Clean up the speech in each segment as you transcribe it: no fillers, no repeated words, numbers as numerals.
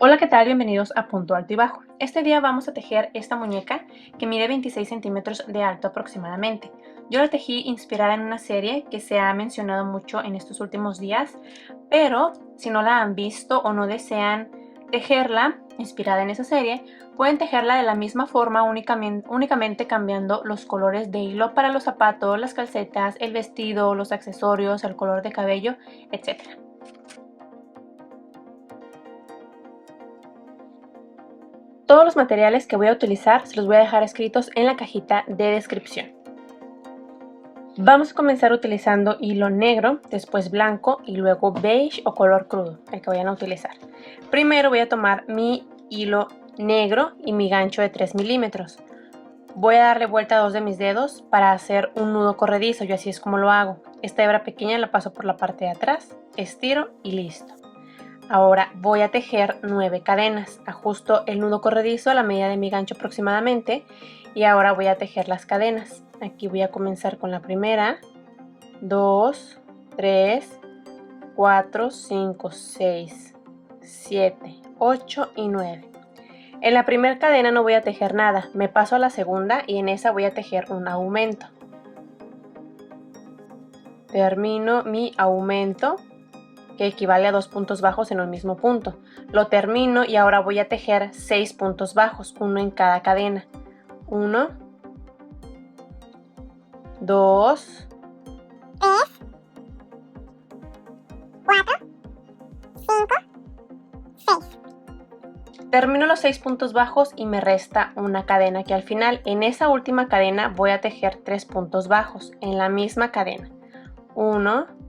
Hola, ¿qué tal? Bienvenidos a Punto Alto y Bajo. Este día vamos a tejer esta muñeca que mide 26 centímetros de alto aproximadamente. Yo la tejí inspirada en una serie que se ha mencionado mucho en estos últimos días, pero si no la han visto o no desean tejerla inspirada en esa serie, pueden tejerla de la misma forma únicamente cambiando los colores de hilo para los zapatos, las calcetas, el vestido, los accesorios, el color de cabello, etc. Todos los materiales que voy a utilizar se los voy a dejar escritos en la cajita de descripción. Vamos a comenzar utilizando hilo negro, después blanco y luego beige o color crudo, el que vayan a utilizar. Primero voy a tomar mi hilo negro y mi gancho de 3 milímetros. Voy a darle vuelta a dos de mis dedos para hacer un nudo corredizo, yo así es como lo hago. Esta hebra pequeña la paso por la parte de atrás, estiro y listo. Ahora voy a tejer 9 cadenas, ajusto el nudo corredizo a la medida de mi gancho aproximadamente y ahora voy a tejer las cadenas. Aquí voy a comenzar con la primera, 2, 3, 4, 5, 6, 7, 8 y 9. En la primera cadena no voy a tejer nada, me paso a la segunda y en esa voy a tejer un aumento. Termino mi aumento, que equivale a 2 puntos bajos en el mismo punto. Lo termino y ahora voy a tejer 6 puntos bajos, uno en cada cadena. 1, 2, 3, 4, 5, 6. Termino los 6 puntos bajos y me resta una cadena que al final, en esa última cadena voy a tejer 3 puntos bajos en la misma cadena. 1,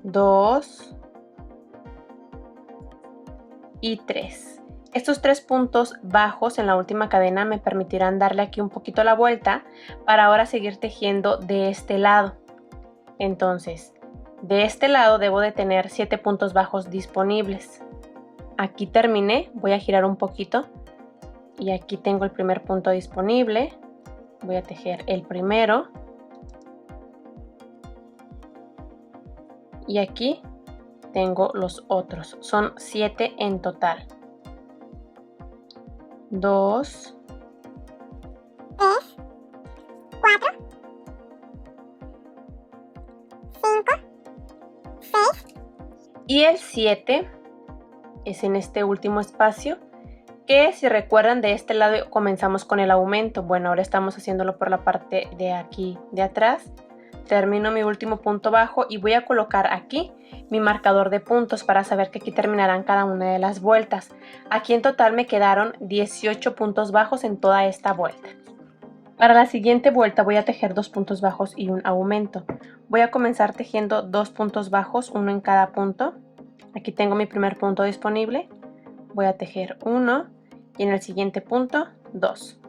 2 y 3. Estos 3 puntos bajos en la última cadena me permitirán darle aquí un poquito la vuelta para ahora seguir tejiendo de este lado. Entonces, de este lado debo de tener 7 puntos bajos disponibles. Aquí terminé, voy a girar un poquito y aquí tengo el primer punto disponible. Voy a tejer el primero y aquí tengo los otros, son 7 en total. 2, 3, 4, 5, 6. y el 7 es en este último espacio, que si recuerdan de este lado comenzamos con el aumento. Bueno, ahora estamos haciéndolo por la parte de aquí de atrás. Termino mi último punto bajo y voy a colocar aquí mi marcador de puntos para saber que aquí terminarán cada una de las vueltas. Aquí en total me quedaron 18 puntos bajos en toda esta vuelta. Para la siguiente vuelta voy a tejer 2 puntos bajos y un aumento. Voy a comenzar tejiendo 2 puntos bajos, uno en cada punto. Aquí tengo mi primer punto disponible. Voy a tejer 1 y en el siguiente punto 2.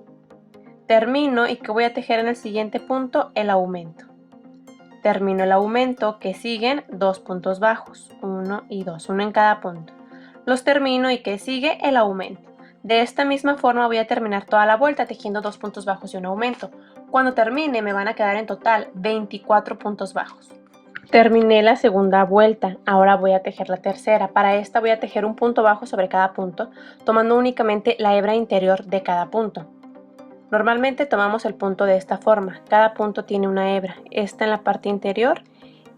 Termino y que voy a tejer en el siguiente punto el aumento. Termino el aumento, que siguen 2 puntos bajos, 1 y 2, uno en cada punto. Los termino y que sigue el aumento. De esta misma forma voy a terminar toda la vuelta tejiendo 2 puntos bajos y un aumento. Cuando termine me van a quedar en total 24 puntos bajos. Terminé la segunda vuelta, ahora voy a tejer la tercera. Para esta voy a tejer un punto bajo sobre cada punto, tomando únicamente la hebra interior de cada punto. Normalmente tomamos el punto de esta forma, cada punto tiene una hebra, esta en la parte interior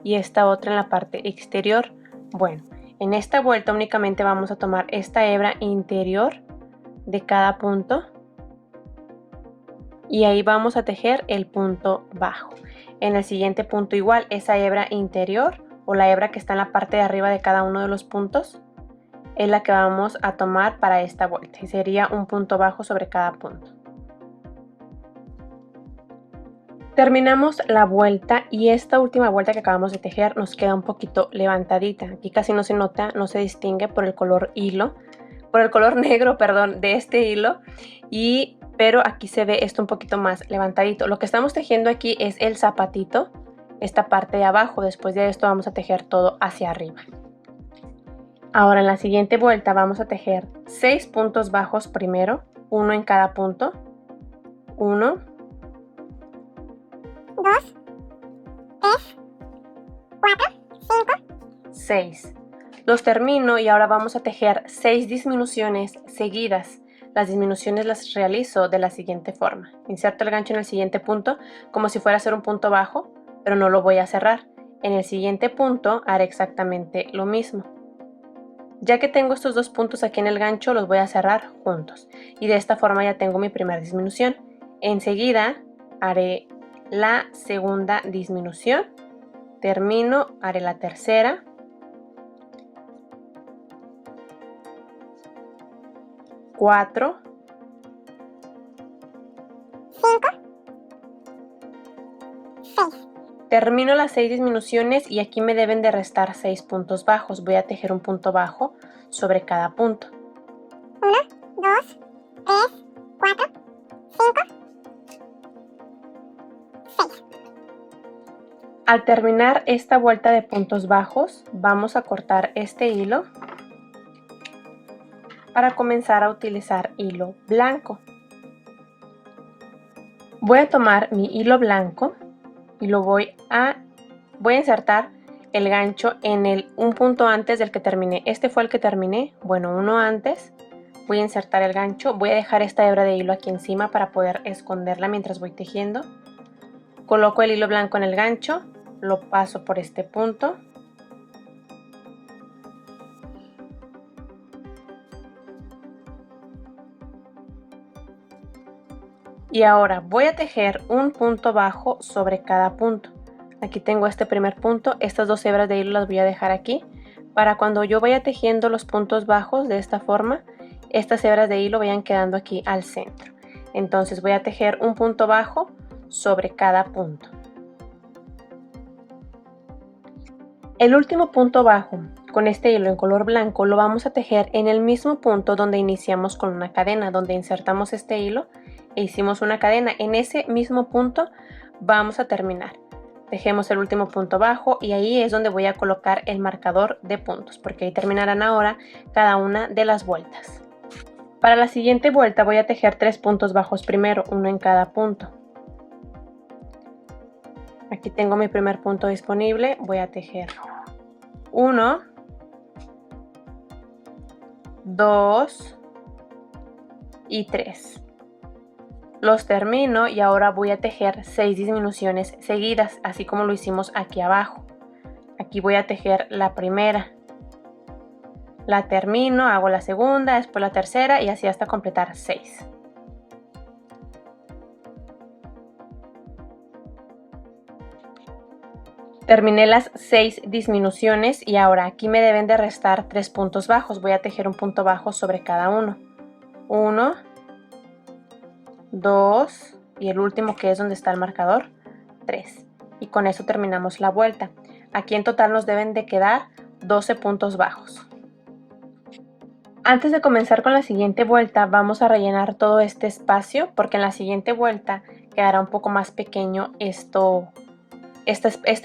y esta otra en la parte exterior. Bueno, en esta vuelta únicamente vamos a tomar esta hebra interior de cada punto y ahí vamos a tejer el punto bajo. En el siguiente punto igual, esa hebra interior o la hebra que está en la parte de arriba de cada uno de los puntos es la que vamos a tomar para esta vuelta y sería un punto bajo sobre cada punto. Terminamos la vuelta y esta última vuelta que acabamos de tejer nos queda un poquito levantadita. Aquí casi no se nota, no se distingue por el color hilo, por el color negro, perdón, de este hilo, pero aquí se ve esto un poquito más levantadito. Lo que estamos tejiendo aquí es el zapatito, esta parte de abajo. Después de esto vamos a tejer todo hacia arriba. Ahora en la siguiente vuelta vamos a tejer 6 puntos bajos primero, uno en cada punto, 1, 2, 3, 4, 5, 6. Los termino y ahora vamos a tejer 6 disminuciones seguidas. Las disminuciones las realizo de la siguiente forma. Inserto el gancho en el siguiente punto como si fuera a hacer un punto bajo, pero no lo voy a cerrar. En el siguiente punto haré exactamente lo mismo. Ya que tengo estos dos puntos aquí en el gancho, los voy a cerrar juntos. Y de esta forma ya tengo mi primera disminución. Enseguida haré la segunda disminución. Termino, haré la tercera. Cuatro. 5, 6. Termino las 6 disminuciones y aquí me deben de restar 6 puntos bajos. Voy a tejer un punto bajo sobre cada punto. 1, 2, 3, 4, 5, 6. Al terminar esta vuelta de puntos bajos, vamos a cortar este hilo para comenzar a utilizar hilo blanco. Voy a tomar mi hilo blanco y lo voy a insertar el gancho en un punto antes del que terminé. Este fue el que terminé, bueno, uno antes. Voy a insertar el gancho, voy a dejar esta hebra de hilo aquí encima para poder esconderla mientras voy tejiendo. Coloco el hilo blanco en el gancho, lo paso por este punto. Y ahora voy a tejer un punto bajo sobre cada punto. Aquí tengo este primer punto, estas dos hebras de hilo las voy a dejar aquí para cuando yo vaya tejiendo los puntos bajos de esta forma, estas hebras de hilo vayan quedando aquí al centro. Entonces voy a tejer un punto bajo sobre cada punto. El último punto bajo con este hilo en color blanco lo vamos a tejer en el mismo punto donde iniciamos con una cadena, donde insertamos este hilo e hicimos una cadena. En ese mismo punto vamos a terminar. Tejemos el último punto bajo y ahí es donde voy a colocar el marcador de puntos, porque ahí terminarán ahora cada una de las vueltas. Para la siguiente vuelta voy a tejer 3 puntos bajos primero, uno en cada punto. Aquí tengo mi primer punto disponible, voy a tejer 1, 2 y 3. Los termino y ahora voy a tejer 6 disminuciones seguidas, así como lo hicimos aquí abajo. Aquí voy a tejer la primera, la termino, hago la segunda, después la tercera y así hasta completar 6. Terminé las 6 disminuciones y ahora aquí me deben de restar 3 puntos bajos. Voy a tejer un punto bajo sobre cada uno. 1, 2 y el último, que es donde está el marcador, 3. Y con eso terminamos la vuelta. Aquí en total nos deben de quedar 12 puntos bajos. Antes de comenzar con la siguiente vuelta vamos a rellenar todo este espacio porque en la siguiente vuelta quedará un poco más pequeño este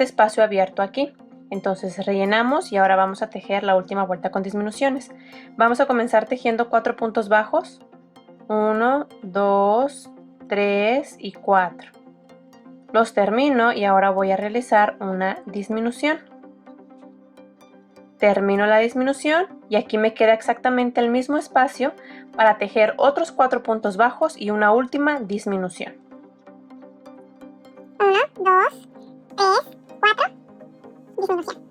espacio abierto aquí. Entonces rellenamos y ahora vamos a tejer la última vuelta con disminuciones. Vamos a comenzar tejiendo 4 puntos bajos. 1, 2, 3 y 4. Los termino y ahora voy a realizar una disminución. Termino la disminución y aquí me queda exactamente el mismo espacio para tejer otros 4 puntos bajos y una última disminución. 1, 2, 3, 4, disminución.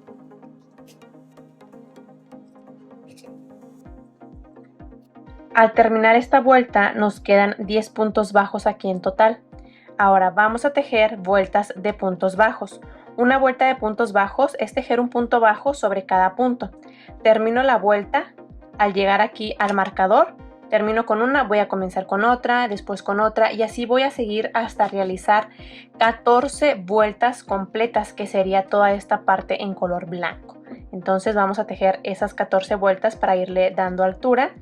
Al terminar esta vuelta nos quedan 10 puntos bajos aquí en total. Ahora vamos a tejer vueltas de puntos bajos. Una vuelta de puntos bajos es tejer un punto bajo sobre cada punto. Termino la vuelta, al llegar aquí al marcador, termino con una, voy a comenzar con otra, después con otra y así voy a seguir hasta realizar 14 vueltas completas, que sería toda esta parte en color blanco. Entonces vamos a tejer esas 14 vueltas para irle dando altura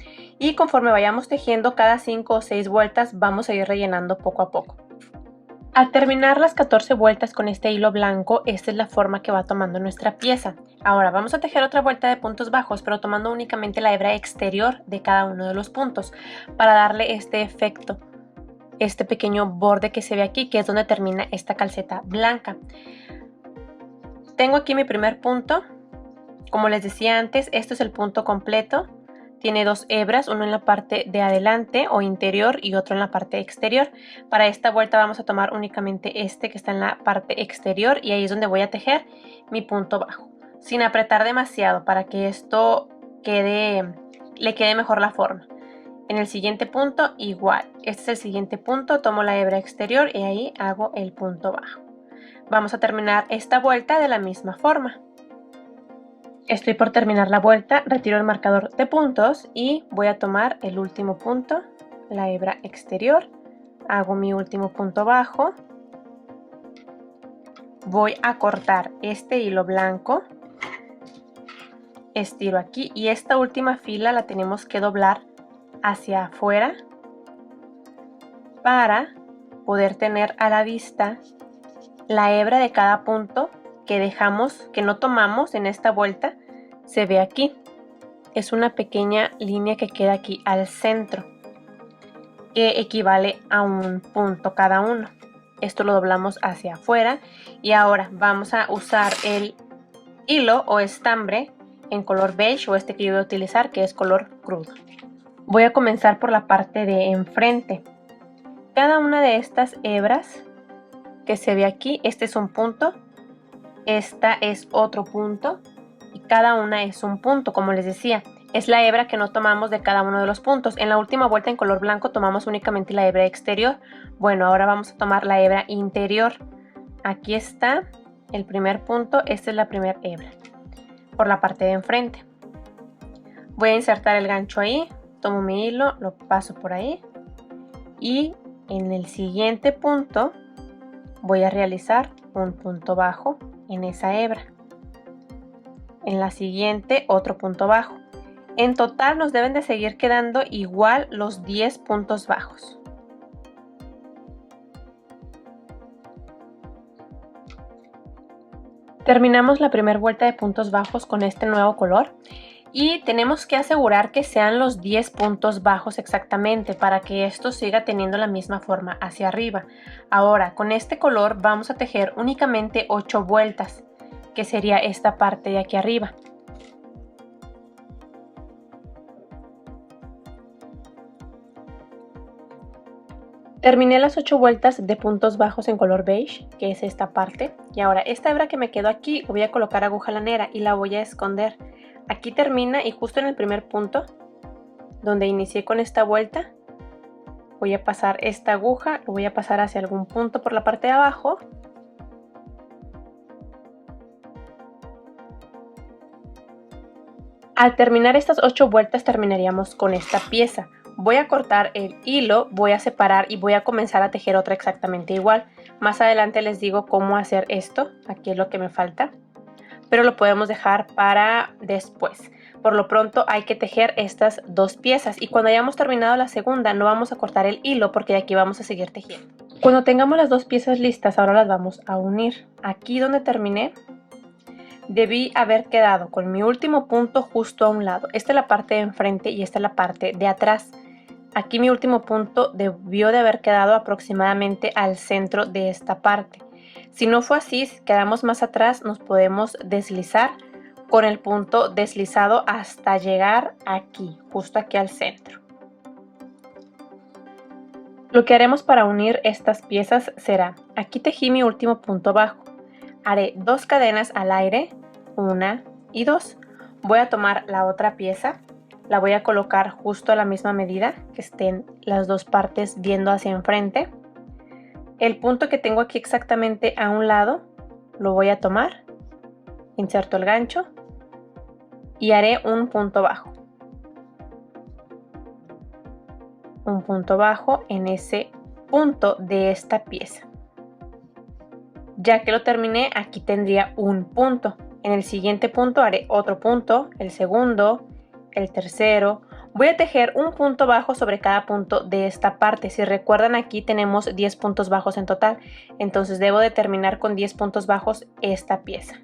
y conforme vayamos tejiendo cada 5 o 6 vueltas vamos a ir rellenando poco a poco. Al terminar las 14 vueltas con este hilo blanco, esta es la forma que va tomando nuestra pieza. Ahora vamos a tejer otra vuelta de puntos bajos, pero tomando únicamente la hebra exterior de cada uno de los puntos para darle este efecto, este pequeño borde que se ve aquí, que es donde termina esta calceta blanca. Tengo aquí mi primer punto, Como les decía antes, esto es el punto completo. Tiene dos hebras, uno en la parte de adelante o interior y otro en la parte exterior. Para esta vuelta vamos a tomar únicamente este que está en la parte exterior y ahí es donde voy a tejer mi punto bajo, sin apretar demasiado para que esto le quede mejor la forma. En el siguiente punto igual, este es el siguiente punto, tomo la hebra exterior y ahí hago el punto bajo. Vamos a terminar esta vuelta de la misma forma. Estoy por terminar la vuelta, retiro el marcador de puntos y voy a tomar el último punto, la hebra exterior, hago mi último punto bajo, voy a cortar este hilo blanco, estiro aquí y esta última fila la tenemos que doblar hacia afuera para poder tener a la vista la hebra de cada punto que dejamos, que no tomamos en esta vuelta. Se ve aquí, es una pequeña línea que queda aquí al centro, que equivale a un punto cada uno. Esto lo doblamos hacia afuera y ahora vamos a usar el hilo o estambre en color beige o este que yo voy a utilizar, que es color crudo. Voy a comenzar por la parte de enfrente. Cada una de estas hebras que se ve aquí, este es un punto, esta es otro punto y cada una es un punto. Como les decía, es la hebra que no tomamos de cada uno de los puntos. En la última vuelta en color blanco tomamos únicamente la hebra exterior. Bueno, ahora vamos a tomar la hebra interior. Aquí está el primer punto, esta es la primera hebra por la parte de enfrente. Voy a insertar el gancho ahí, tomo mi hilo, lo paso por ahí y en el siguiente punto voy a realizar un punto bajo en esa hebra. En la siguiente otro punto bajo. En total nos deben de seguir quedando igual los 10 puntos bajos. Terminamos la primera vuelta de puntos bajos con este nuevo color y tenemos que asegurar que sean los 10 puntos bajos exactamente para que esto siga teniendo la misma forma hacia arriba. Ahora con este color vamos a tejer únicamente 8 vueltas, que sería esta parte de aquí arriba. Terminé las 8 vueltas de puntos bajos en color beige, que es esta parte. Y ahora esta hebra que me quedó aquí, voy a colocar aguja lanera y la voy a esconder. Aquí termina y justo en el primer punto, donde inicié con esta vuelta, voy a pasar esta aguja, lo voy a pasar hacia algún punto por la parte de abajo. Al terminar estas 8 vueltas terminaríamos con esta pieza. Voy a cortar el hilo, voy a separar y voy a comenzar a tejer otra exactamente igual. Más adelante les digo cómo hacer esto, aquí es lo que me falta, pero lo podemos dejar para después. Por lo pronto hay que tejer estas dos piezas y cuando hayamos terminado la segunda no vamos a cortar el hilo porque de aquí vamos a seguir tejiendo. Cuando tengamos las dos piezas listas, ahora las vamos a unir. Aquí donde terminé, debí haber quedado con mi último punto justo a un lado. Esta es la parte de enfrente y esta es la parte de atrás. Aquí mi último punto debió de haber quedado aproximadamente al centro de esta parte. Si no fue así, si quedamos más atrás, nos podemos deslizar con el punto deslizado hasta llegar aquí, justo aquí al centro. Lo que haremos para unir estas piezas será, aquí tejí mi último punto bajo. Haré 2 cadenas al aire, 1 y 2. Voy a tomar la otra pieza, la voy a colocar justo a la misma medida, que estén las dos partes viendo hacia enfrente. El punto que tengo aquí exactamente a un lado, lo voy a tomar, inserto el gancho y haré un punto bajo. Un punto bajo en ese punto de esta pieza. Ya que lo terminé, aquí tendría un punto. En el siguiente punto haré otro punto, el segundo, el tercero. Voy a tejer un punto bajo sobre cada punto de esta parte. Si recuerdan, aquí tenemos 10 puntos bajos en total, entonces debo de terminar con 10 puntos bajos esta pieza.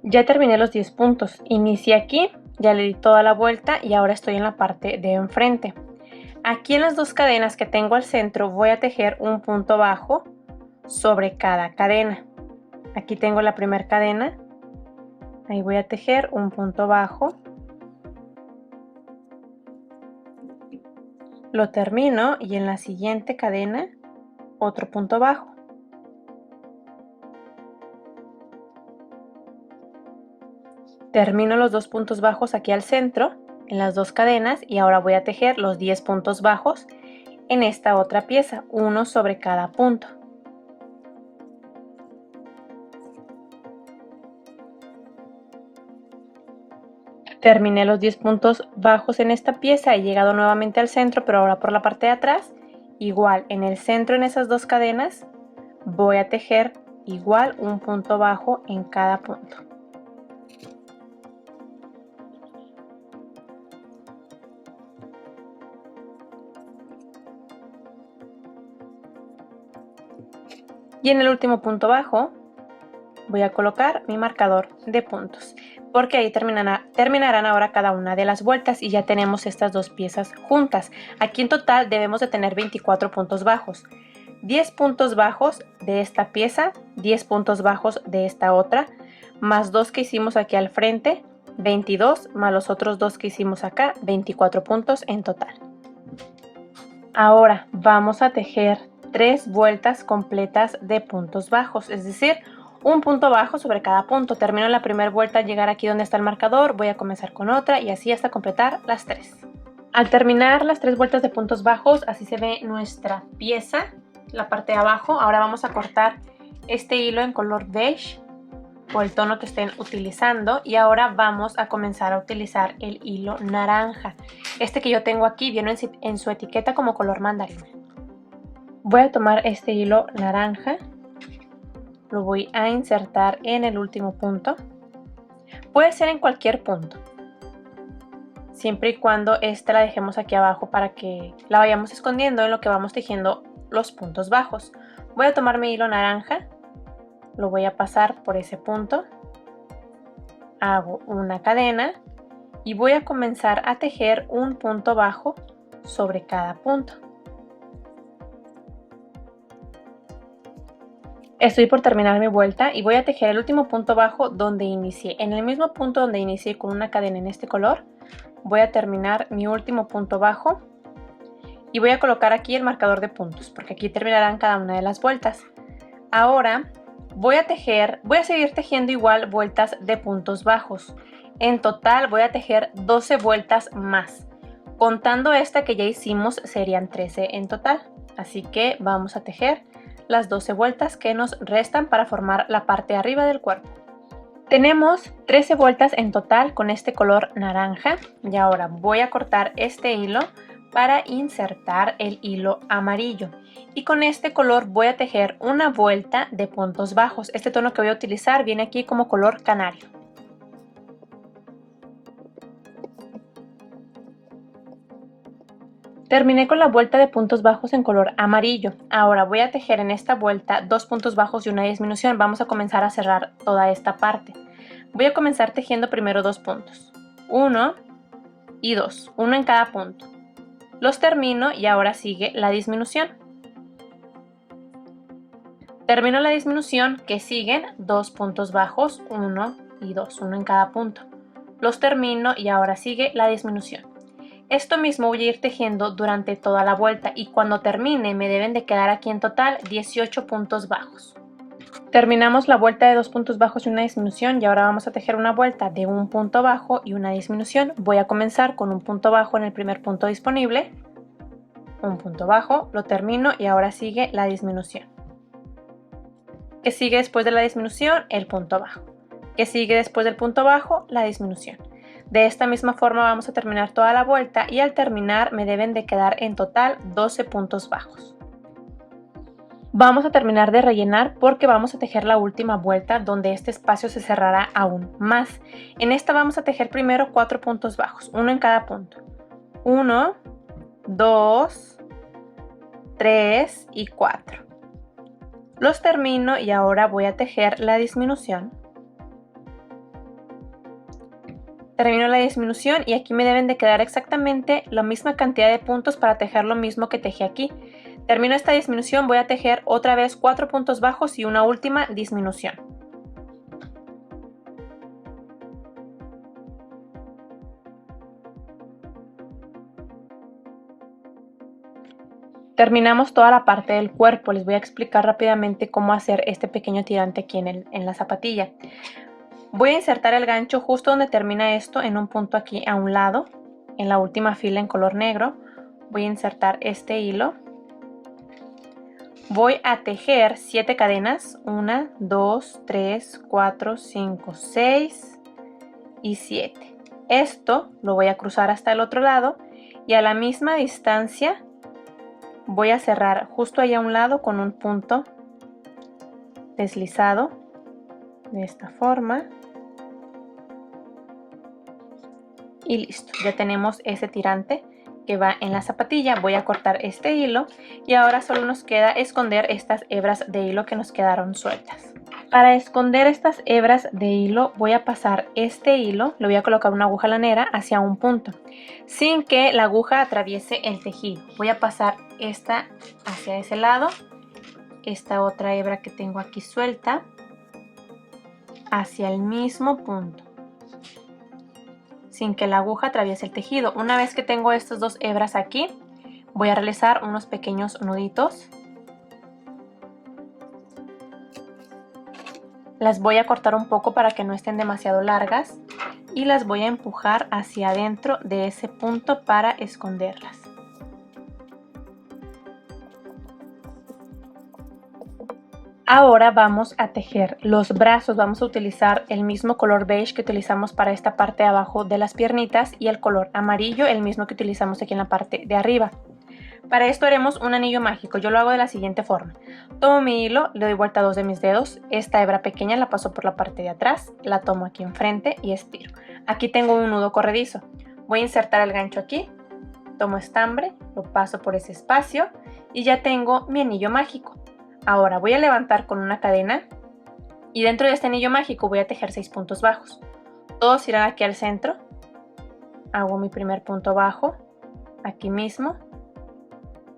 Ya terminé los 10 puntos. Inicié aquí, ya le di toda la vuelta y ahora estoy en la parte de enfrente. Aquí en las dos cadenas que tengo al centro voy a tejer un punto bajo sobre cada cadena. Aquí tengo la primera cadena, ahí voy a tejer un punto bajo, lo termino y en la siguiente cadena otro punto bajo. Termino los 2 puntos bajos aquí al centro, en las 2 cadenas, y ahora voy a tejer los 10 puntos bajos en esta otra pieza, uno sobre cada punto. Terminé los 10 puntos bajos en esta pieza, he llegado nuevamente al centro, pero ahora por la parte de atrás. Igual en el centro, en esas 2 cadenas, voy a tejer igual un punto bajo en cada punto. Y en el último punto bajo voy a colocar mi marcador de puntos, porque ahí terminarán ahora cada una de las vueltas y ya tenemos estas 2 piezas juntas. Aquí en total debemos de tener 24 puntos bajos. 10 puntos bajos de esta pieza, 10 puntos bajos de esta otra, más 2 que hicimos aquí al frente, 22, más los otros 2 que hicimos acá, 24 puntos en total. Ahora vamos a tejer 3 vueltas completas de puntos bajos, es decir, un punto bajo sobre cada punto. Termino la primera vuelta al llegar aquí donde está el marcador, voy a comenzar con otra y así hasta completar las 3. Al terminar las 3 vueltas de puntos bajos, así se ve nuestra pieza, la parte de abajo. Ahora vamos a cortar este hilo en color beige o el tono que estén utilizando, y ahora vamos a comenzar a utilizar el hilo naranja. Este que yo tengo aquí viene en su etiqueta como color mandarina. Voy a tomar este hilo naranja, lo voy a insertar en el último punto. Puede ser en cualquier punto, siempre y cuando esta la dejemos aquí abajo para que la vayamos escondiendo en lo que vamos tejiendo los puntos bajos. Voy a tomar mi hilo naranja, lo voy a pasar por ese punto, hago una cadena y voy a comenzar a tejer un punto bajo sobre cada punto. Estoy por terminar mi vuelta y voy a tejer el último punto bajo donde inicié. En el mismo punto donde inicié con una cadena en este color, voy a terminar mi último punto bajo y voy a colocar aquí el marcador de puntos, porque aquí terminarán cada una de las vueltas. Ahora voy a seguir tejiendo igual vueltas de puntos bajos. En total voy a tejer 12 vueltas más. Contando esta que ya hicimos serían 13 en total. Así que vamos a tejer las 12 vueltas que nos restan para formar la parte de arriba del cuerpo. Tenemos 13 vueltas en total con este color naranja y ahora voy a cortar este hilo para insertar el hilo amarillo, y con este color voy a tejer una vuelta de puntos bajos. Este tono que voy a utilizar viene aquí como color canario. Terminé con la vuelta de puntos bajos en color amarillo. Ahora voy a tejer en esta vuelta 2 puntos bajos y una disminución. Vamos a comenzar a cerrar toda esta parte. Voy a comenzar tejiendo primero 2 puntos, 1 y 2, uno en cada punto. Los termino y ahora sigue la disminución. Termino la disminución, que siguen 2 puntos bajos, 1 y 2, uno en cada punto. Los termino y ahora sigue la disminución. Esto mismo voy a ir tejiendo durante toda la vuelta y cuando termine me deben de quedar aquí en total 18 puntos bajos. Terminamos la vuelta de 2 puntos bajos y una disminución y ahora vamos a tejer una vuelta de un punto bajo y una disminución. Voy a comenzar con un punto bajo en el primer punto disponible, un punto bajo, lo termino y ahora sigue la disminución. ¿Qué sigue después de la disminución? El punto bajo. ¿Qué sigue después del punto bajo? La disminución. De esta misma forma vamos a terminar toda la vuelta y al terminar me deben de quedar en total 12 puntos bajos. Vamos a terminar de rellenar porque vamos a tejer la última vuelta donde este espacio se cerrará aún más. En esta vamos a tejer primero 4 puntos bajos, uno en cada punto. 1, 2, 3 y 4. Los termino y ahora voy a tejer la disminución. Termino la disminución y aquí me deben de quedar exactamente la misma cantidad de puntos para tejer lo mismo que tejí aquí. Termino esta disminución, voy a tejer otra vez 4 puntos bajos y una última disminución. Terminamos toda la parte del cuerpo. Les voy a explicar rápidamente cómo hacer este pequeño tirante aquí en la zapatilla. Voy a insertar el gancho justo donde termina esto, en un punto aquí a un lado, en la última fila en color negro. Voy a insertar este hilo. Voy a tejer 7 cadenas, 1, 2, 3, 4, 5, 6 y 7. Esto lo voy a cruzar hasta el otro lado y a la misma distancia voy a cerrar justo ahí a un lado con un punto deslizado de esta forma. Y listo, ya tenemos ese tirante que va en la zapatilla. Voy a cortar este hilo y ahora solo nos queda esconder estas hebras de hilo que nos quedaron sueltas. Para esconder estas hebras de hilo voy a pasar este hilo, le voy a colocar una aguja lanera hacia un punto, sin que la aguja atraviese el tejido. Voy a pasar esta hacia ese lado, esta otra hebra que tengo aquí suelta hacia el mismo punto, sin que la aguja atraviese el tejido. Una vez que tengo estas dos hebras aquí, voy a realizar unos pequeños nuditos. Las voy a cortar un poco para que no estén demasiado largas y las voy a empujar hacia adentro de ese punto para esconderlas. Ahora vamos a tejer los brazos. Vamos a utilizar el mismo color beige que utilizamos para esta parte de abajo de las piernitas y el color amarillo, el mismo que utilizamos aquí en la parte de arriba. Para esto haremos un anillo mágico. Yo lo hago de la siguiente forma. Tomo mi hilo, le doy vuelta a 2 de mis dedos. Esta hebra pequeña la paso por la parte de atrás, la tomo aquí enfrente y estiro. Aquí tengo un nudo corredizo. Voy a insertar el gancho aquí. Tomo estambre, lo paso por ese espacio y ya tengo mi anillo mágico. Ahora voy a levantar con una cadena y dentro de este anillo mágico voy a tejer 6 puntos bajos. Todos irán aquí al centro. Hago mi primer punto bajo, aquí mismo.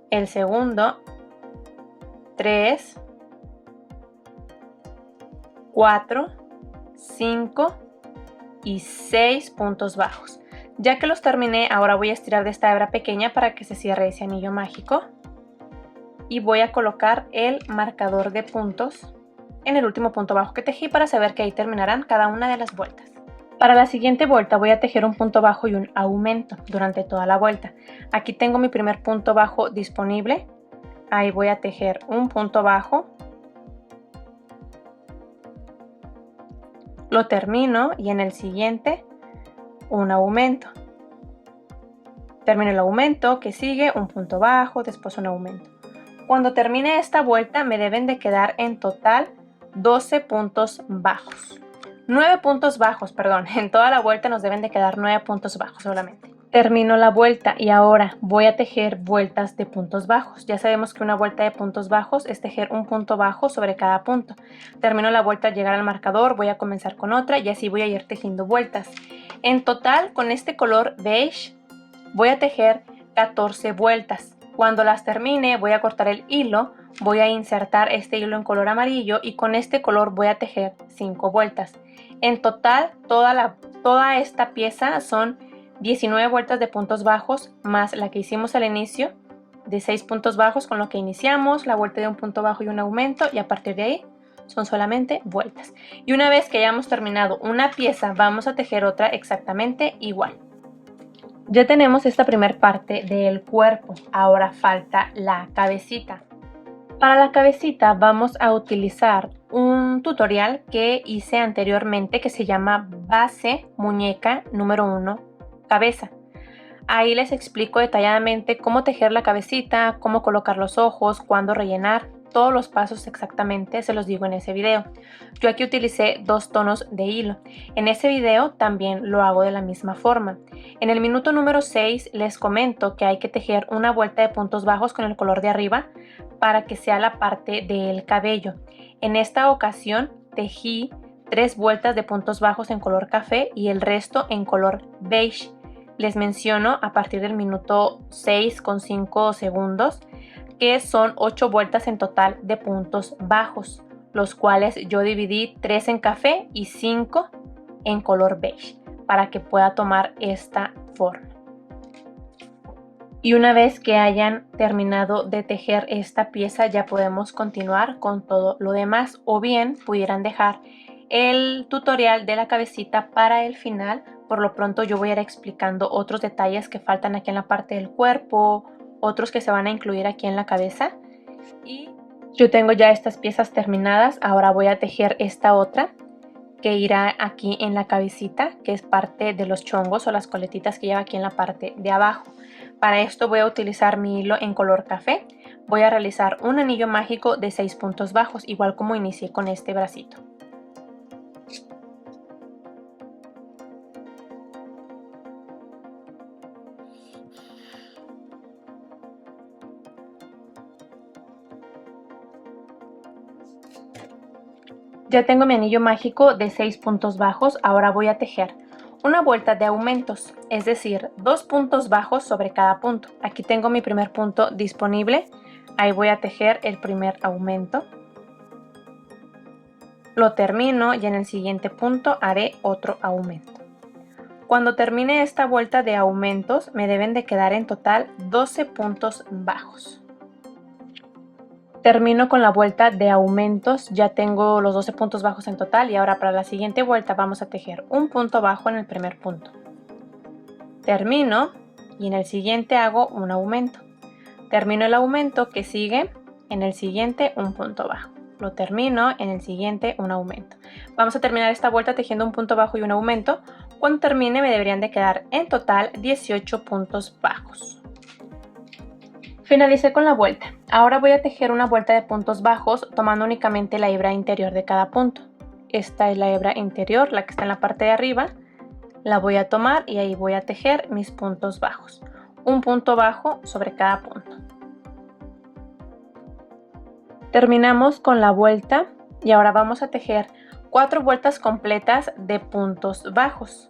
El segundo, 3, 4, 5 y 6 puntos bajos. Ya que los terminé, ahora voy a estirar de esta hebra pequeña para que se cierre ese anillo mágico. Y voy a colocar el marcador de puntos en el último punto bajo que tejí para saber que ahí terminarán cada una de las vueltas. Para la siguiente vuelta voy a tejer un punto bajo y un aumento durante toda la vuelta. Aquí tengo mi primer punto bajo disponible. Ahí voy a tejer un punto bajo. Lo termino y en el siguiente un aumento. Termino el aumento, que sigue un punto bajo, después un aumento. Cuando termine esta vuelta me deben de quedar en total 12 puntos bajos. 9 puntos bajos, perdón. En toda la vuelta nos deben de quedar 9 puntos bajos solamente. Termino la vuelta y ahora voy a tejer vueltas de puntos bajos. Ya sabemos que una vuelta de puntos bajos es tejer un punto bajo sobre cada punto. Termino la vuelta al llegar al marcador, voy a comenzar con otra y así voy a ir tejiendo vueltas. En total, con este color beige, voy a tejer 14 vueltas. Cuando las termine voy a cortar el hilo, voy a insertar este hilo en color amarillo y con este color voy a tejer 5 vueltas. En total toda esta pieza son 19 vueltas de puntos bajos más la que hicimos al inicio de 6 puntos bajos con lo que iniciamos, la vuelta de un punto bajo y un aumento y a partir de ahí son solamente vueltas. Y una vez que hayamos terminado una pieza vamos a tejer otra exactamente igual. Ya tenemos esta primera parte del cuerpo, ahora falta la cabecita. Para la cabecita vamos a utilizar un tutorial que hice anteriormente que se llama Base Muñeca número 1 Cabeza. Ahí les explico detalladamente cómo tejer la cabecita, cómo colocar los ojos, cuándo rellenar. Todos los pasos exactamente se los digo en ese video. Yo aquí utilicé 2 tonos de hilo. En ese video también lo hago de la misma forma. En el minuto número 6 les comento que hay que tejer una vuelta de puntos bajos con el color de arriba para que sea la parte del cabello. En esta ocasión tejí 3 vueltas de puntos bajos en color café y el resto en color beige. Les menciono a partir del minuto 6 con 5 segundos que son 8 vueltas en total de puntos bajos, los cuales yo dividí 3 en café y 5 en color beige para que pueda tomar esta forma. Y una vez que hayan terminado de tejer esta pieza, ya podemos continuar con todo lo demás, o bien pudieran dejar el tutorial de la cabecita para el final. Por lo pronto yo voy a ir explicando otros detalles que faltan aquí en la parte del cuerpo, otros que se van a incluir aquí en la cabeza. Y yo tengo ya estas piezas terminadas. Ahora voy a tejer esta otra que irá aquí en la cabecita, que es parte de los chongos o las coletitas que lleva aquí en la parte de abajo. Para esto voy a utilizar mi hilo en color café. Voy a realizar un anillo mágico de 6 puntos bajos, igual como inicié con este bracito. Ya tengo mi anillo mágico de 6 puntos bajos. Ahora voy a tejer una vuelta de aumentos, es decir, 2 puntos bajos sobre cada punto. Aquí tengo mi primer punto disponible. Ahí voy a tejer el primer aumento. Lo termino y en el siguiente punto haré otro aumento. Cuando termine esta vuelta de aumentos me deben de quedar en total 12 puntos bajos. Termino con la vuelta de aumentos, ya tengo los 12 puntos bajos en total y ahora para la siguiente vuelta vamos a tejer un punto bajo en el primer punto. Termino y en el siguiente hago un aumento. Termino el aumento que sigue, en el siguiente un punto bajo. Lo termino, en el siguiente un aumento. Vamos a terminar esta vuelta tejiendo un punto bajo y un aumento. Cuando termine me deberían de quedar en total 18 puntos bajos. Finalicé con la vuelta. Ahora voy a tejer una vuelta de puntos bajos tomando únicamente la hebra interior de cada punto. Esta es la hebra interior, la que está en la parte de arriba. La voy a tomar y ahí voy a tejer mis puntos bajos. Un punto bajo sobre cada punto. Terminamos con la vuelta y ahora vamos a tejer 4 vueltas completas de puntos bajos.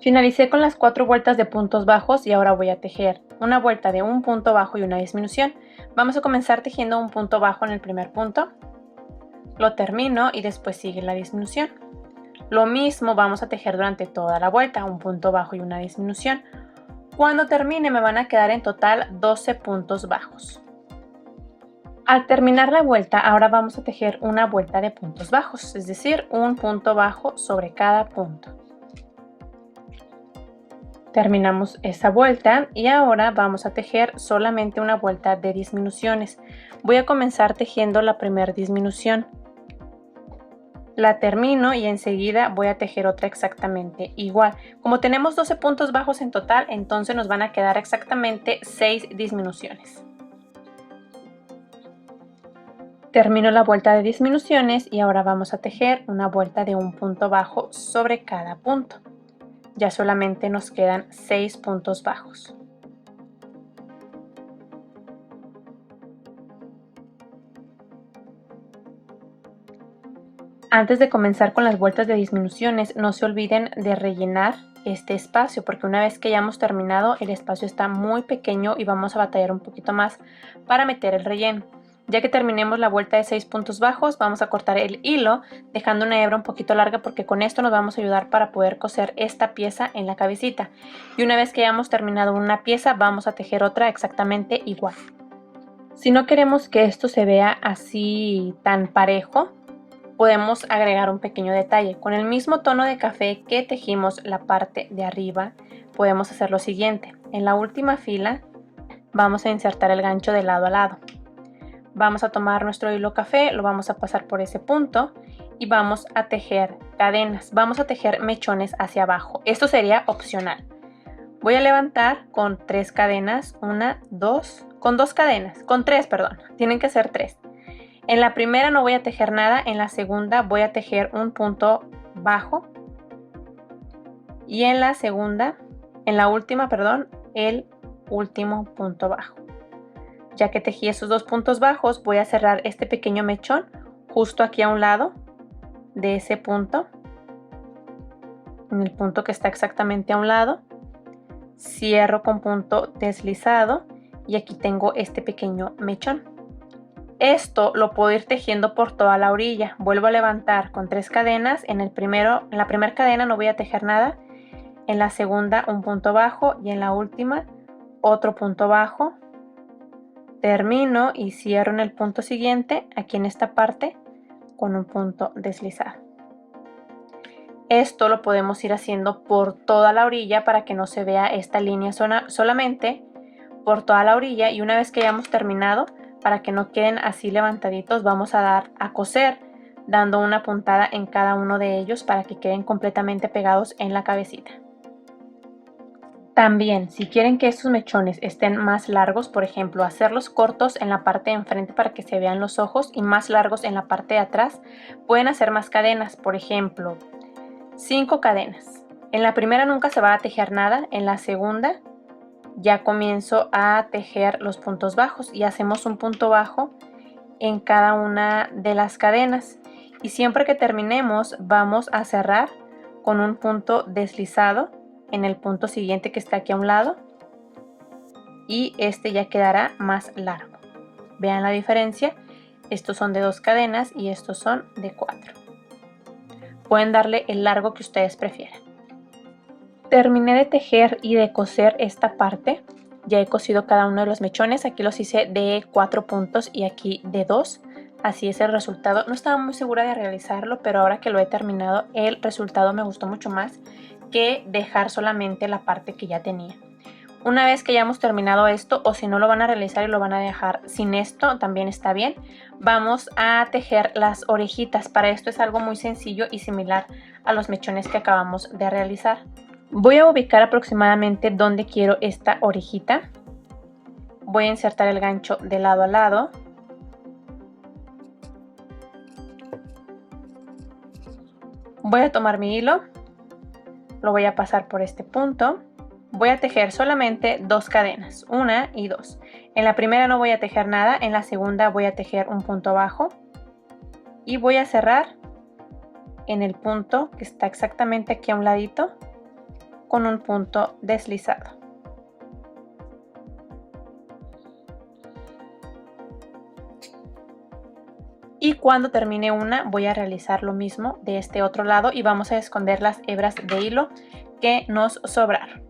Finalicé con las 4 vueltas de puntos bajos y ahora voy a tejer una vuelta de un punto bajo y una disminución. Vamos a comenzar tejiendo un punto bajo en el primer punto. Lo termino y después sigue la disminución. Lo mismo vamos a tejer durante toda la vuelta, un punto bajo y una disminución. Cuando termine me van a quedar en total 12 puntos bajos. Al terminar la vuelta, ahora vamos a tejer una vuelta de puntos bajos, es decir, un punto bajo sobre cada punto. Terminamos esa vuelta y ahora vamos a tejer solamente una vuelta de disminuciones. Voy a comenzar tejiendo la primera disminución. La termino y enseguida voy a tejer otra exactamente igual. Como tenemos 12 puntos bajos en total, entonces nos van a quedar exactamente 6 disminuciones. Termino la vuelta de disminuciones y ahora vamos a tejer una vuelta de un punto bajo sobre cada punto. Ya solamente nos quedan 6 puntos bajos. Antes de comenzar con las vueltas de disminuciones, no se olviden de rellenar este espacio, porque una vez que ya hemos terminado, el espacio está muy pequeño y vamos a batallar un poquito más para meter el relleno. Ya que terminemos la vuelta de 6 puntos bajos, vamos a cortar el hilo dejando una hebra un poquito larga porque con esto nos vamos a ayudar para poder coser esta pieza en la cabecita. Y una vez que hayamos terminado una pieza, vamos a tejer otra exactamente igual. Si no queremos que esto se vea así tan parejo, podemos agregar un pequeño detalle. Con el mismo tono de café que tejimos la parte de arriba, podemos hacer lo siguiente. En la última fila vamos a insertar el gancho de lado a lado. Vamos a tomar nuestro hilo café, lo vamos a pasar por ese punto y vamos a tejer cadenas. Vamos a tejer mechones hacia abajo. Esto sería opcional. Voy a levantar con 3 cadenas, con 2 cadenas, con 3, perdón, tienen que ser 3. En la primera no voy a tejer nada, en la segunda voy a tejer un punto bajo y en la última, perdón, el último punto bajo. Ya que tejí esos 2 puntos bajos, voy a cerrar este pequeño mechón justo aquí a un lado de ese punto, en el punto que está exactamente a un lado. Cierro con punto deslizado y aquí tengo este pequeño mechón. Esto lo puedo ir tejiendo por toda la orilla. Vuelvo a levantar con 3 cadenas. En la primera cadena no voy a tejer nada. En la segunda un punto bajo y en la última otro punto bajo. Termino y cierro en el punto siguiente, aquí en esta parte, con un punto deslizado. Esto lo podemos ir haciendo por toda la orilla para que no se vea esta línea solamente por toda la orilla, y una vez que hayamos terminado, para que no queden así levantaditos, vamos a dar a coser dando una puntada en cada uno de ellos para que queden completamente pegados en la cabecita. También, si quieren que estos mechones estén más largos, por ejemplo, hacerlos cortos en la parte de enfrente para que se vean los ojos y más largos en la parte de atrás, pueden hacer más cadenas, por ejemplo, 5 cadenas. En la primera nunca se va a tejer nada, en la segunda ya comienzo a tejer los puntos bajos y hacemos un punto bajo en cada una de las cadenas, y siempre que terminemos vamos a cerrar con un punto deslizado en el punto siguiente que está aquí a un lado, y este ya quedará más largo. Vean la diferencia, estos son de 2 cadenas y estos son de 4. Pueden darle el largo que ustedes prefieran. Terminé de tejer y de coser esta parte. Ya he cosido cada uno de los mechones. Aquí los hice de 4 puntos y aquí de 2. Así es el resultado. No estaba muy segura de realizarlo, pero ahora que lo he terminado, el resultado me gustó mucho más que dejar solamente la parte que ya tenía. Una vez que ya hemos terminado esto, o si no lo van a realizar y lo van a dejar sin esto, también está bien. Vamos a tejer las orejitas. Para esto es algo muy sencillo y similar a los mechones que acabamos de realizar. Voy a ubicar aproximadamente donde quiero esta orejita. Voy a insertar el gancho de lado a lado. Voy a tomar mi hilo, lo voy a pasar por este punto. Voy a tejer solamente 2 cadenas, 1 y 2. En la primera no voy a tejer nada, en la segunda voy a tejer un punto bajo y voy a cerrar en el punto que está exactamente aquí a un ladito con un punto deslizado. Y cuando termine una voy a realizar lo mismo de este otro lado y vamos a esconder las hebras de hilo que nos sobraron.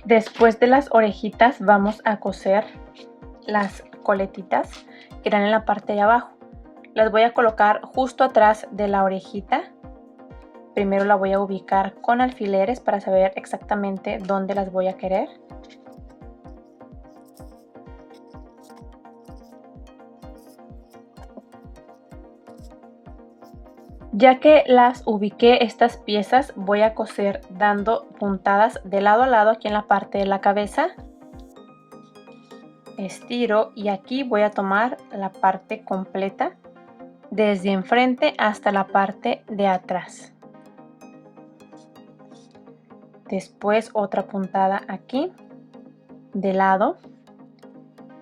Después de las orejitas vamos a coser las coletitas que irán en la parte de abajo. Las voy a colocar justo atrás de la orejita. Primero la voy a ubicar con alfileres para saber exactamente dónde las voy a querer. Ya que las ubiqué estas piezas, voy a coser dando puntadas de lado a lado aquí en la parte de la cabeza. Estiro y aquí voy a tomar la parte completa desde enfrente hasta la parte de atrás. Después otra puntada aquí de lado,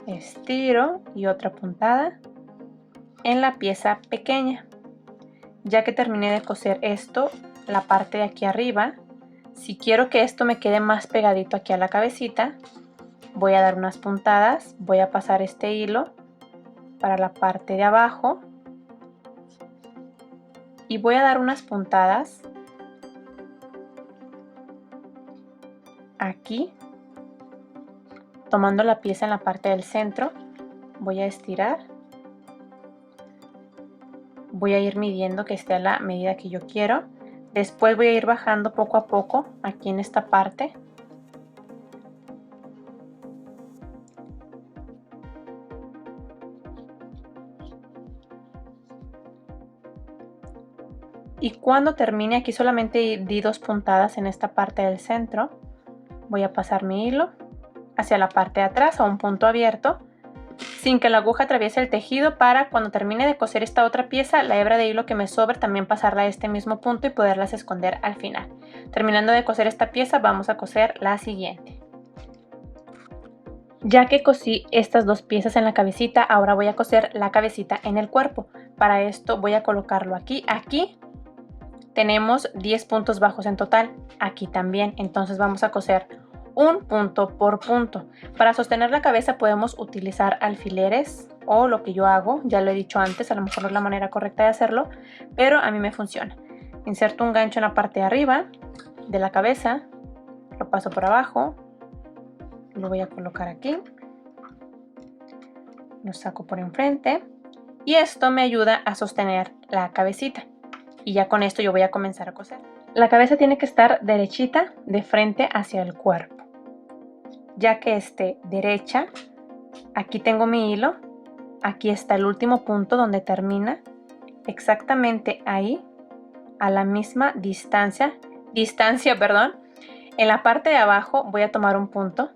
estiro y otra puntada en la pieza pequeña. Ya que terminé de coser esto, la parte de aquí arriba, si quiero que esto me quede más pegadito aquí a la cabecita, voy a dar unas puntadas, voy a pasar este hilo para la parte de abajo y voy a dar unas puntadas aquí, tomando la pieza en la parte del centro. Voy a estirar, voy a ir midiendo que esté a la medida que yo quiero. Después voy a ir bajando poco a poco aquí en esta parte. Y cuando termine, aquí solamente di 2 puntadas en esta parte del centro. Voy a pasar mi hilo hacia la parte de atrás a un punto abierto, sin que la aguja atraviese el tejido, para cuando termine de coser esta otra pieza, la hebra de hilo que me sobre también pasarla a este mismo punto y poderlas esconder al final. Terminando de coser esta pieza, vamos a coser la siguiente. Ya que cosí estas 2 piezas en la cabecita, ahora voy a coser la cabecita en el cuerpo. Para esto voy a colocarlo aquí. Aquí tenemos 10 puntos bajos en total, aquí también. Entonces vamos a coser un punto por punto. Para sostener la cabeza podemos utilizar alfileres o lo que yo hago, ya lo he dicho antes, a lo mejor no es la manera correcta de hacerlo, pero a mí me funciona. Inserto un gancho en la parte de arriba de la cabeza, lo paso por abajo, lo voy a colocar aquí, lo saco por enfrente y esto me ayuda a sostener la cabecita. Y ya con esto yo voy a comenzar a coser. La cabeza tiene que estar derechita de frente hacia el cuerpo. Ya que esté derecha, aquí tengo mi hilo, aquí está el último punto donde termina, exactamente ahí, a la misma distancia, en la parte de abajo voy a tomar un punto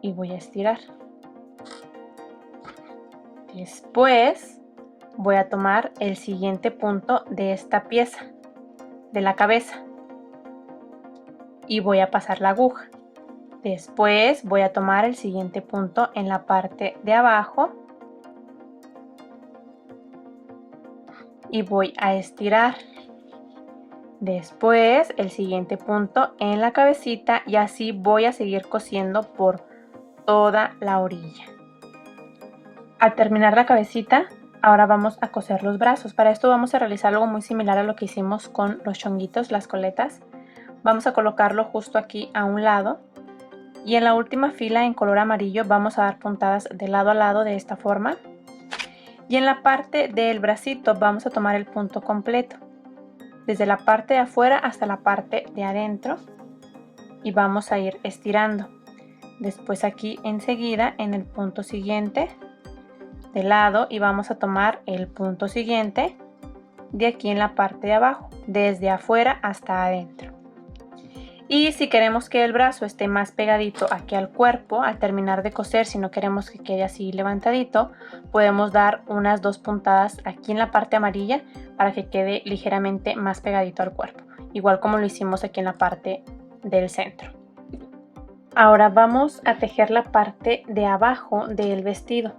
y voy a estirar. Después voy a tomar el siguiente punto de esta pieza, de la cabeza, y voy a pasar la aguja. Después voy a tomar el siguiente punto en la parte de abajo y voy a estirar. Después el siguiente punto en la cabecita y así voy a seguir cosiendo por toda la orilla. Al terminar la cabecita, ahora vamos a coser los brazos. Para esto vamos a realizar algo muy similar a lo que hicimos con los chonguitos, las coletas. Vamos a colocarlo justo aquí a un lado. Y en la última fila en color amarillo vamos a dar puntadas de lado a lado de esta forma. Y en la parte del bracito vamos a tomar el punto completo. Desde la parte de afuera hasta la parte de adentro. Y vamos a ir estirando. Después aquí enseguida en el punto siguiente de lado y vamos a tomar el punto siguiente de aquí en la parte de abajo. Desde afuera hasta adentro. Y si queremos que el brazo esté más pegadito aquí al cuerpo, al terminar de coser, si no queremos que quede así levantadito, podemos dar unas 2 puntadas aquí en la parte amarilla para que quede ligeramente más pegadito al cuerpo, igual como lo hicimos aquí en la parte del centro. Ahora vamos a tejer la parte de abajo del vestido.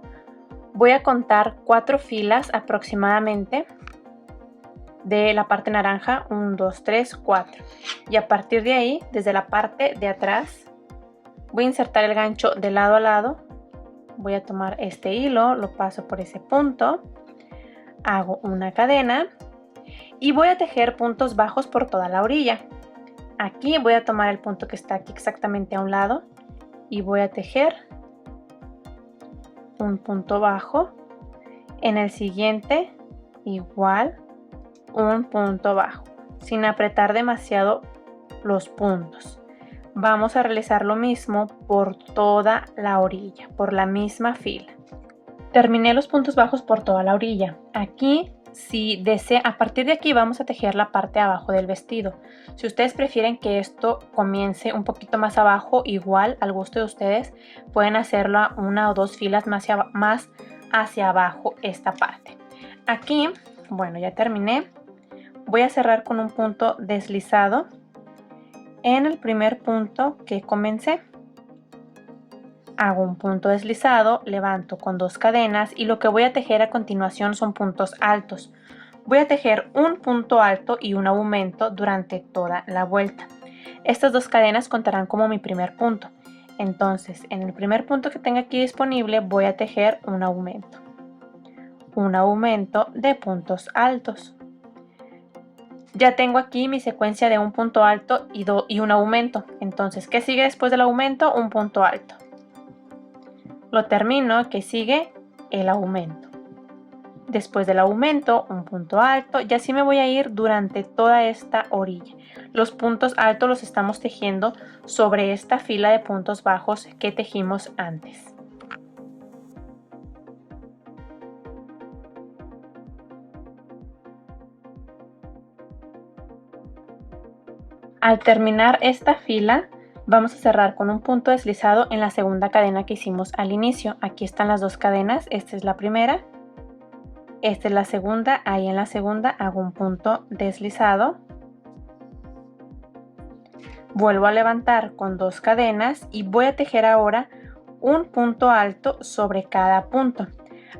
Voy a contar 4 filas aproximadamente. De la parte naranja, 1, 2, 3, 4 y a partir de ahí, desde la parte de atrás voy a insertar el gancho de lado a lado, voy a tomar este hilo, lo paso por ese punto, hago una cadena y voy a tejer puntos bajos por toda la orilla. Aquí voy a tomar el punto que está aquí exactamente a un lado y voy a tejer un punto bajo, en el siguiente igual un punto bajo, sin apretar demasiado los puntos. Vamos a realizar lo mismo por toda la orilla, por la misma fila. Terminé los puntos bajos por toda la orilla. Aquí, si desea, a partir de aquí vamos a tejer la parte de abajo del vestido. Si ustedes prefieren que esto comience un poquito más abajo, igual al gusto de ustedes, pueden hacerlo a 1 o 2 filas más hacia abajo esta parte. Aquí, bueno, ya terminé. Voy a cerrar con un punto deslizado en el primer punto que comencé. Hago un punto deslizado, levanto con 2 cadenas y lo que voy a tejer a continuación son puntos altos. Voy a tejer un punto alto y un aumento durante toda la vuelta. Estas 2 cadenas contarán como mi primer punto. Entonces, en el primer punto que tenga aquí disponible voy a tejer un aumento. Un aumento de puntos altos. Ya tengo aquí mi secuencia de un punto alto y un aumento. Entonces, ¿qué sigue después del aumento? Un punto alto. Lo termino, que sigue el aumento. Después del aumento, un punto alto. Y así me voy a ir durante toda esta orilla. Los puntos altos los estamos tejiendo sobre esta fila de puntos bajos que tejimos antes. Al terminar esta fila, vamos a cerrar con un punto deslizado en la segunda cadena que hicimos al inicio. Aquí están las 2 cadenas, esta es la primera, esta es la segunda, ahí en la segunda hago un punto deslizado. Vuelvo a levantar con 2 cadenas y voy a tejer ahora un punto alto sobre cada punto.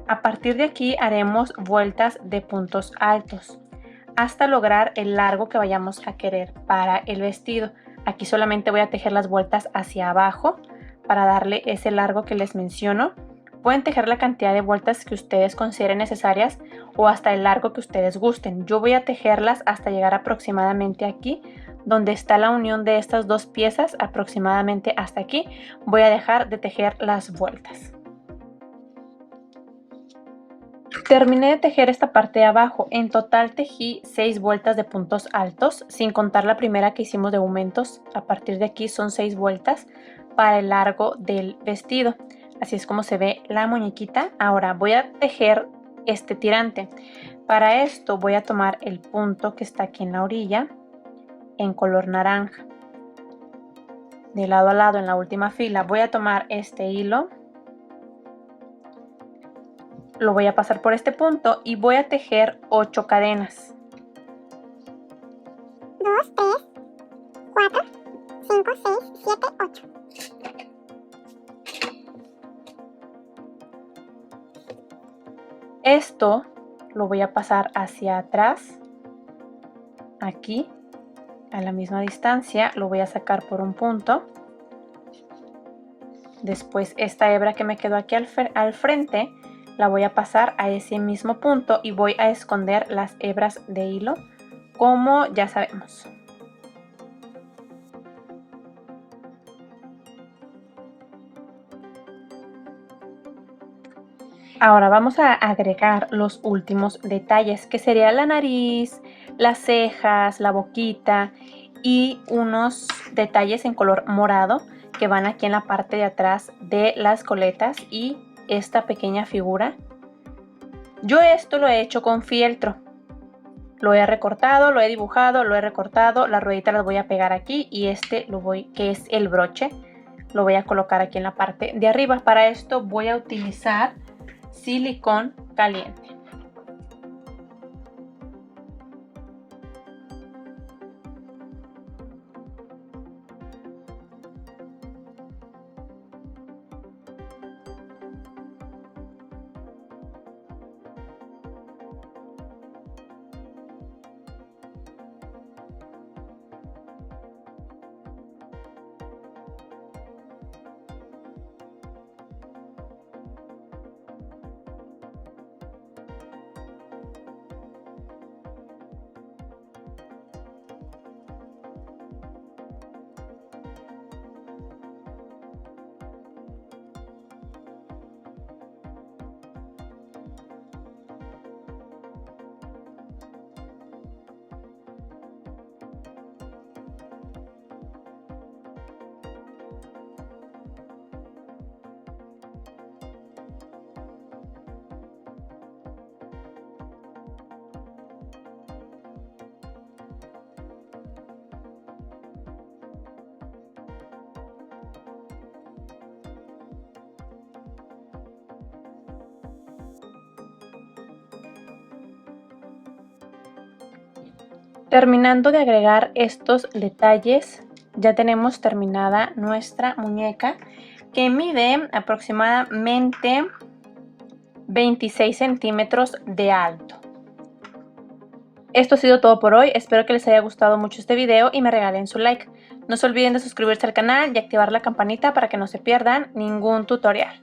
A partir de aquí haremos vueltas de puntos altos hasta lograr el largo que vayamos a querer para el vestido. Aquí solamente voy a tejer las vueltas hacia abajo para darle ese largo que les menciono. Pueden tejer la cantidad de vueltas que ustedes consideren necesarias o hasta el largo que ustedes gusten. Yo voy a tejerlas hasta llegar aproximadamente aquí, donde está la unión de estas dos piezas, aproximadamente hasta aquí. Voy a dejar de tejer las vueltas. Terminé de tejer esta parte de abajo. En total tejí 6 vueltas de puntos altos, sin contar la primera que hicimos de aumentos. A partir de aquí son 6 vueltas para el largo del vestido. Así es como se ve la muñequita. Ahora voy a tejer este tirante. Para esto voy a tomar el punto que está aquí en la orilla, en color naranja. De lado a lado en la última fila voy a tomar este hilo. Lo voy a pasar por este punto y voy a tejer 8 cadenas. 2, 3, 4, 5, 6, 7, 8. Esto lo voy a pasar hacia atrás, aquí, a la misma distancia, lo voy a sacar por un punto. Después esta hebra que me quedó aquí al frente, la voy a pasar a ese mismo punto y voy a esconder las hebras de hilo, como ya sabemos. Ahora vamos a agregar los últimos detalles, que sería la nariz, las cejas, la boquita y unos detalles en color morado que van aquí en la parte de atrás de las coletas y esta pequeña figura. Yo esto lo he hecho con fieltro. Lo he recortado, lo he dibujado, lo he recortado, las rueditas las voy a pegar aquí y que es el broche, lo voy a colocar aquí en la parte de arriba. Para esto voy a utilizar silicón caliente. Terminando de agregar estos detalles, ya tenemos terminada nuestra muñeca, que mide aproximadamente 26 centímetros de alto. Esto ha sido todo por hoy. Espero que les haya gustado mucho este video y me regalen su like. No se olviden de suscribirse al canal y activar la campanita para que no se pierdan ningún tutorial.